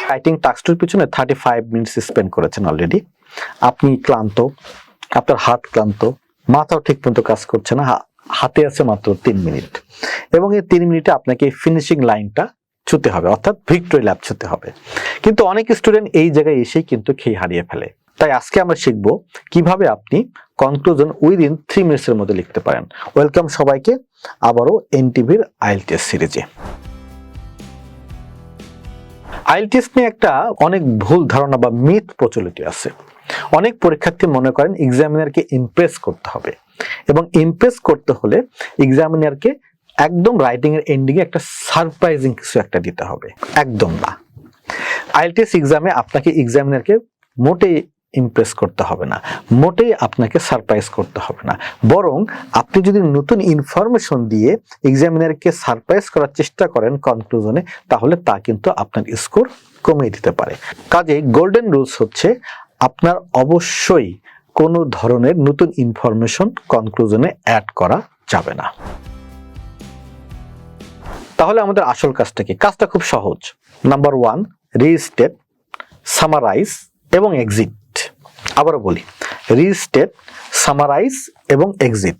Writing টাস্কটির পিছনে 35 minutes spend করেছেন already. আপনি ক্লান্ত, আপনার হাত ক্লান্ত, মাথাও ঠিক মতো কাজ করছে না, হাতে আছে মাত্র 3 মিনিট, এবং এই 3 মিনিটে আপনাকে ফিনিশিং লাইনটা ছুঁতে হবে, অর্থাৎ ভিক্টরি ল্যাপ ছুঁতে হবে। কিন্তু অনেক স্টুডেন্ট এই জায়গায় এসেই কিন্তু খেই হারিয়ে ফেলে। তাই আজকে আমরা শিখব কিভাবে আপনি কনক্লুশন উইদিন 3 মিনিটসের মধ্যে লিখতে পারেন। ওয়েলকাম সবাইকে আবারও এনটিভির আইএলটিএস সিরিজে। আইএলটিএস নিয়ে একটা অনেক ভুল ধারণা বা মিথ প্রচলিত আছে। অনেক পরীক্ষার্থী মনে করেন এক্সামিনারকে ইমপ্রেস করতে হবে, এবং ইমপ্রেস করতে হলে এক্সামিনারকে একদম রাইটিং এর এন্ডিং এ একটা সারপ্রাইজিং কিছু একটা দিতে হবে। একদম না। আইএলটিএস এক্সামে আপনাকে এক্সামিনারকে মোটেই ইমপ্রেস করতে হবে না, মোটেই আপনাকে সারপ্রাইজ করতে হবে না। বরং আপনি যদি নতুন ইনফরমেশন দিয়ে এক্সামিনারকে সারপ্রাইজ করার চেষ্টা করেন কনক্লুশনে, তাহলে তা কিন্তু আপনার স্কোর কমিয়ে দিতে পারে। কাজেই গোল্ডেন রুলস হচ্ছে আপনার অবশ্যই কোনো ধরনের নতুন ইনফরমেশন কনক্লুশনে অ্যাড করা যাবে না। তাহলে আমাদের আসল কাজটা কি? কাজটা খুব সহজ। নাম্বার 1, রিস্টেট, সামারাইজ এবং এক্সিট। আবারও বলি, রিস্টেট, সামারাইজ এবং এক্সিট।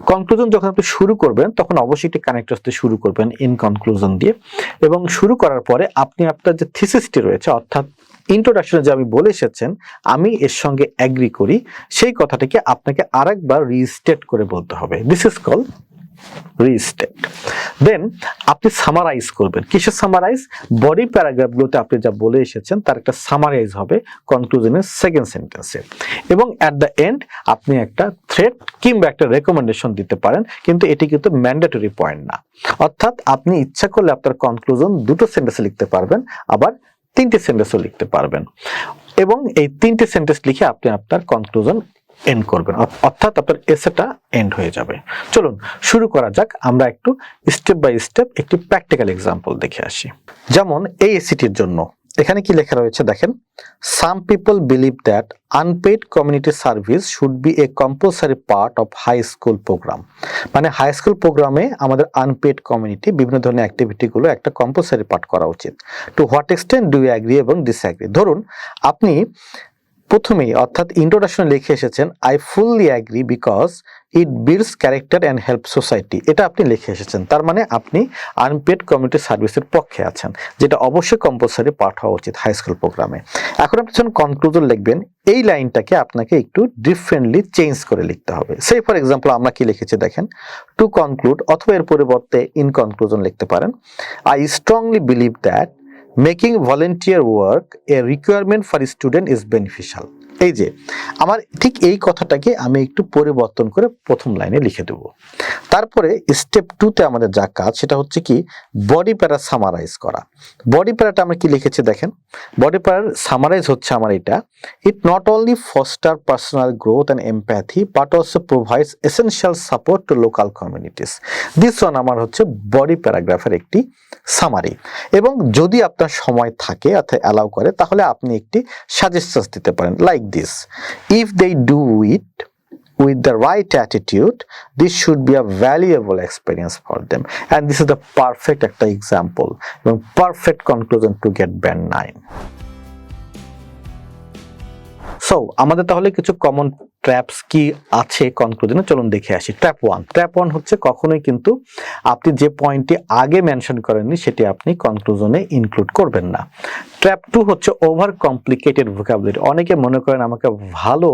কনক্লুশন যখন আপনি শুরু করবেন তখন অবশ্যই একটি কানেক্টরস দিয়ে শুরু করবেন, ইন কনক্লুশন দিয়ে, এবং শুরু করার পরে আপনি আপনার যে থিসিসটি রয়েছে, অর্থাৎ ইন্ট্রোডাকশনে যে আমি বলে এসেছেন আমি এর সঙ্গে এগ্রি করি, সেই কথাটাকে আপনাকে আরেকবার রিস্টেট করে বলতে হবে। This is called restate. Then আপনি সামারাইজ করবেন। কিসের সামারাইজ? বডি প্যারাগ্রাফগুলোতে আপনি যা বলে এসেছেন তার একটা সামারাইজ হবে কনক্লুশনের সেকেন্ড সেন্টেন্সে, এবং অ্যাট দ্য এন্ড আপনি একটা থ্রেট কিংবা একটা রেকমেন্ডেশন দিতে পারেন, কিন্তু এটি কিন্তু ম্যান্ডেটরি পয়েন্ট না। অর্থাৎ আপনি ইচ্ছা করলে আপনার কনক্লুশন 2টো সেন্টেন্সে লিখতে পারবেন, আবার 3টে সেন্টেন্সও লিখতে পারবেন, এবং এই 3টে সেন্টেন্স লিখে আপনি আপনার কনক্লুশন এন্ড করবেন, অর্থাৎ আপনার এসেটা এন্ড হয়ে যাবে। চলুন শুরু করা যাক। আমরা একটু স্টেপ বাই স্টেপ একটি প্র্যাকটিক্যাল এক্সাম্পল দেখে আসি। যেমন এই এসিটির জন্য এখানে কি লেখা রয়েছে দেখেন, some people believe that unpaid community service should be a compulsory part of high school program. মানে হাই স্কুল প্রোগ্রামে আমাদের আনপেইড কমিউনিটি বিভিন্ন ধরনের অ্যাক্টিভিটিগুলো একটা কম্পালসারি পার্ট করা উচিত। To what extent do you agree এবং ডিসঅ্যাগ্রি। ধরুন আপনি প্রথমেই অর্থাৎ ইন্ট্রোডাকশনে লিখে এসেছেন I fully agree because it builds character and help society. এটা আপনি লিখে এসেছেন, তার মানে আপনি আনপেড কমিউনিটি সার্ভিসের পক্ষে আছেন, যেটা অবশ্যই কম্পালসারি পার্ট হওয়া উচিত হাই স্কুল প্রোগ্রামে। এখন আপনি যখন কনক্লুশন লিখবেন এই লাইনটাকে আপনাকে একটু ডিফারেন্টলি চেঞ্জ করে লিখতে হবে। সে ফর এক্সাম্পল আমরা কি লিখেছি দেখেন, টু কনক্লুড, অথবা এর পরিবর্তে ইন কনক্লুশন লিখতে পারেন, I strongly believe that making volunteer work A requirement for student is beneficial. এই যে আমার ঠিক এই কথাটাকে আমি একটু পরিবর্তন করে প্রথম লাইনে লিখে দেব। তারপরে স্টেপ 2তে আমাদের যা কাজ সেটা হচ্ছে কি, বডি প্যারা সামারাইজ করা। বডি প্যারাটা আমরা কি লিখেছি দেখেন, বডি প্যারার সামারাইজ হচ্ছে আমার এটা, it not only foster personal growth and empathy but also provides essential support to local communities. This one আমার হচ্ছে বডি প্যারাগ্রাফের একটি সামারি। এবং যদি আপনার সময় থাকে অর্থাৎ অ্যালাউ করে, তাহলে আপনি একটি সাজেশনস দিতে পারেন, like this, if they do it with the right attitude, this should be a valuable experience for them, and this is the perfect একটা example এবং perfect conclusion to get band 9. So আমাদের তাহলে কিছু common traps কি আছে কনক্লুশনে, চলুন দেখে আসি। ট্র্যাপ 1 হচ্ছে কখনোই কিন্তু আপনি যে পয়েন্টটি আগে মেনশন করেননি সেটি আপনি কনক্লুশনে ইনক্লুড করবেন না। ট্র্যাপ 2 হচ্ছে ওভার কমপ্লিকেটেড ভোকাবুলারি। অনেকে মনে করেন আমাকে ভালো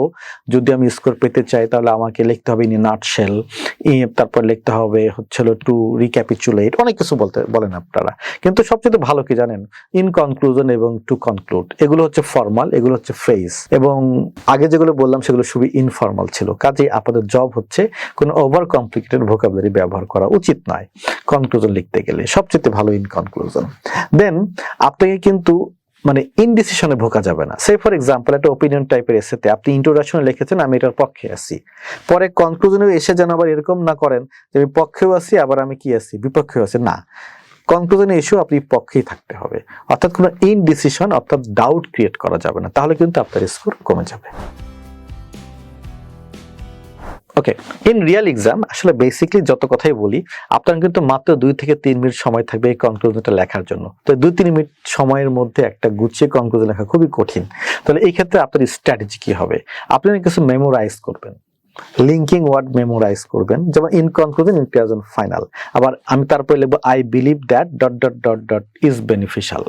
যদি আমি স্কোর পেতে চাই তাহলে আমাকে লিখতে হবে ইন এ নাটশেল, তারপর লিখতে হবে হচ্ছে টু রিক্যাপিচুলেট, অনেক কিছু বলেন আপনারা, কিন্তু সবচেয়ে ভালো কি জানেন, ইন কনক্লুশন এবং টু কনক্লুড, এগুলো হচ্ছে ফর্মাল, এগুলো হচ্ছে ফ্রেজ, এবং আগে যেগুলো বললাম সেগুলো খুবই ইনফর্মাল ছিল। কাজেই আপনাদের জব হচ্ছে কোনো ওভার কমপ্লিকেটেড ভোকাবুলারি ব্যবহার করা উচিত নয় কনক্লুশন লিখতে গেলে, সবচেয়ে ভালো ইন কনক্লুশন। দেন আপনাকে কিন্তু মানে ইনডিসিশনে ভোকা যাবে না। সে ফর এক্সাম্পল একটা ওপিনিয়ন টাইপের এসেতে আপনি ইন্ট্রোডাকশনে লিখেছেন আমি এটার পক্ষে আছি, পরে কনক্লুশনে এসে যেন আবার এরকম না করেন যে আমি পক্ষেও আছি আবার আমি কি আছি বিপক্ষেও আছি, না, কনক্লুশনে এসেও আপনি পক্ষেই থাকতে হবে। অর্থাৎ কোনো ইনডিসিশন অর্থাৎ ডাউট ক্রিয়েট করা যাবে না, তাহলে কিন্তু আপনার স্কোর কমে যাবে। ওকে, ইন রিয়েল এক্সাম আসলে বেসিকলি যত কথাই বলি, আপনার কিন্তু মাত্র 2 থেকে 3 মিনিট সময় থাকবে এই কনক্লুশনটা লেখার জন্য। তো 2-3 মিনিট সময়ের মধ্যে একটা গুছিয়ে কনক্লুশন লেখা খুবই কঠিন। তাহলে এই ক্ষেত্রে আপনার স্ট্র্যাটেজি কি হবে? আপনি কিছু মেমোরাইজ করবেন, লিঙ্কিং ওয়ার্ড মেমোরাইজ করবেন, যেমন in conclusion, in present, final. আবার আমি তারপরে লিখবো I believe that dot dot dot dot is beneficial.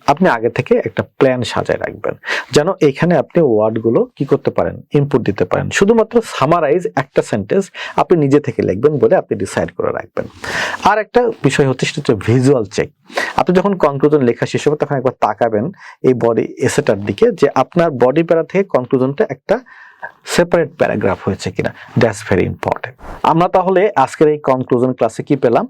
আপনি আগে থেকে একটা প্ল্যান সাজায় রাখবেন, যেন এখানে আপনি ওয়ার্ডগুলো কি করতে পারেন, ইনপুট দিতে পারেন। শুধুমাত্র সামারাইজ একটা সেন্টেন্স আপনি নিজে থেকে লিখবেন বলে আপনি ডিসাইড করে রাখবেন। আর একটা বিষয় হচ্ছে, সেটা হচ্ছে ভিজুয়াল চেক। আপনি যখন কনক্লুশন লেখা শেষ হবে তখন একবার তাকাবেন এই বডি এসেটার দিকে, যে আপনার বডি প্যারা থেকে কনক্লুশনটা একটা সেপারেট প্যারাগ্রাফ হয়েছে কিনা। That's very important. আমরা তাহলে আজকের এই কনক্লুশন ক্লাসে কি পেলাম?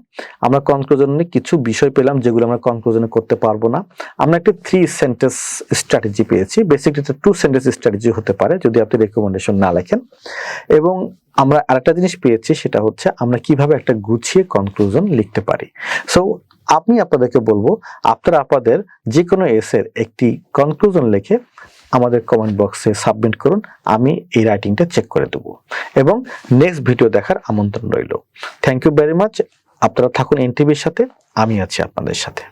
আমরা কনক্লুশনে কিছু বিষয় পেলাম যেগুলো আমরা কনক্লুশনে করতে পারবো না। আমরা একটা 3 সেন্টেন্স স্ট্র্যাটেজি পেয়েছি। বেসিক্যালি এটা 2 সেন্টেন্স স্ট্র্যাটেজি হতে পারে যদি আপনি রেকমেন্ডেশন না লেখেন। এবং আমরা আরেকটা জিনিস পেয়েছি, সেটা হচ্ছে আমরা কিভাবে একটা গুছিয়ে কনক্লুশন লিখতে পারি। সো আমি আপনাদেরকে বলবো, আপনারা আপনাদের যে কোনো এসের একটি কনক্লুশন লিখে আমাদের কমেন্ট বক্সে সাবমিট করুন। আমি এই রাইটিংটা চেক করে দেবো এবং নেক্সট ভিডিও দেখার আমন্ত্রণ রইল। Thank you very much. আপনারা থাকুন এনটিভির সাথে, আমি আছি আপনাদের সাথে।